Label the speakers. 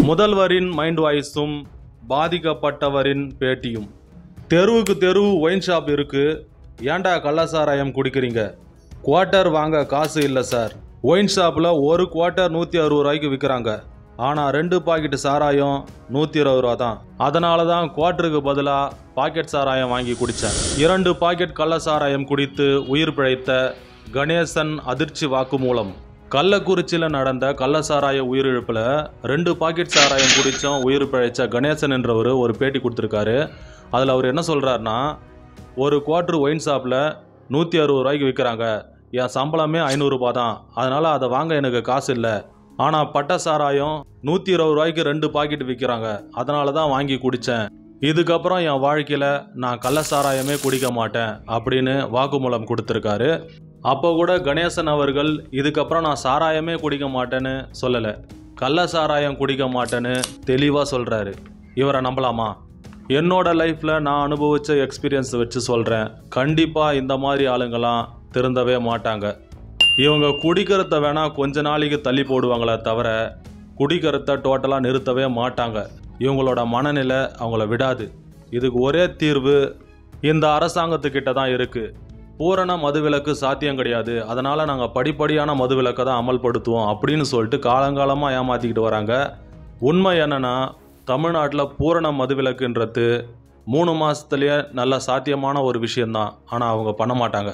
Speaker 1: முதல்வரின் மைண்ட் வாய்ஸும் பாதிக்கப்பட்டவரின் பேட்டியும். தெருவுக்கு தெருவு ஒயின் ஷாப் இருக்கு, ஏன்டா கள்ளசாராயம் குடிக்கிறீங்க? குவார்ட்டர் வாங்க காசு இல்லை சார். ஒயின் ஷாப்பில் ஒரு குவார்ட்டர் 160 ரூபாய்க்கு விற்கிறாங்க. ஆனால் 2 பாக்கெட் சாராயம் 120 ரூபா தான். அதனால தான் குவார்ட்டருக்கு பதிலாக பாக்கெட் சாராயம் வாங்கி குடித்தேன். 2 பாக்கெட் கள்ள சாராயம் குடித்து உயிர் பிழைத்த கணேசன் அதிர்ச்சி வாக்குமூலம். கள்ளக்குறிச்சியில் நடந்த கள்ளசாராய உயிரிழப்பில் 2 பாக்கெட் சாராயம் குடித்தோம் உயிர் பிழைச்ச கணேசன் என்றவர் ஒரு பேட்டி கொடுத்துருக்காரு. அதில் அவர் என்ன சொல்கிறாருன்னா, ஒரு குவார்ட்டர் ஒயின் ஷாப்பில் 160 ரூபாய்க்கு விற்கிறாங்க, என் சம்பளமே 500 ரூபா தான், அதனால் அதை வாங்க எனக்கு காசு இல்லை. ஆனால் பட்ட சாராயம் 120 ரூபாய்க்கு 2 பாக்கெட் விற்கிறாங்க, அதனால தான் வாங்கி குடித்தேன். இதுக்கப்புறம் என் வாழ்க்கையில் நான் கள்ள சாராயமே குடிக்க மாட்டேன் அப்படின்னு வாக்குமூலம் கொடுத்துருக்காரு. அப்போ கூட கணேசன் அவர்கள் இதுக்கப்புறம் நான் சாராயமே குடிக்க மாட்டேன்னு சொல்லலை, கள்ள சாராயம் குடிக்க மாட்டேன்னு தெளிவாக சொல்கிறாரு. இவரை நம்பலாமா? என்னோட லைஃப்பில் நான் அனுபவித்த எக்ஸ்பீரியன்ஸ் வச்சு சொல்கிறேன், கண்டிப்பாக இந்த மாதிரி ஆளுங்கள்லாம் திருந்தவே மாட்டாங்க. இவங்க குடிக்கிறத வேணால் கொஞ்ச நாளைக்கு தள்ளி போடுவாங்களே தவிர குடிக்கிறத டோட்டலாக நிறுத்தவே மாட்டாங்க. இவங்களோட மனநிலை அவங்கள விடாது. இதுக்கு ஒரே தீர்வு இந்த அரசாங்கத்துக்கிட்ட தான் இருக்குது. பூரண மதுவிலக்கு சாத்தியம் கிடையாது, அதனால் நாங்கள் படிப்படியான மதுவிலக்கை தான் அமல்படுத்துவோம் அப்படின்னு சொல்லிட்டு காலங்காலமாக ஏமாற்றிக்கிட்டு வராங்க. உண்மை என்னென்னா, தமிழ்நாட்டில் பூரண மதுவிலக்குன்றது 3 மாதத்துலேயே நல்ல சாத்தியமான ஒரு விஷயந்தான். ஆனால் அவங்க பண்ண மாட்டாங்க.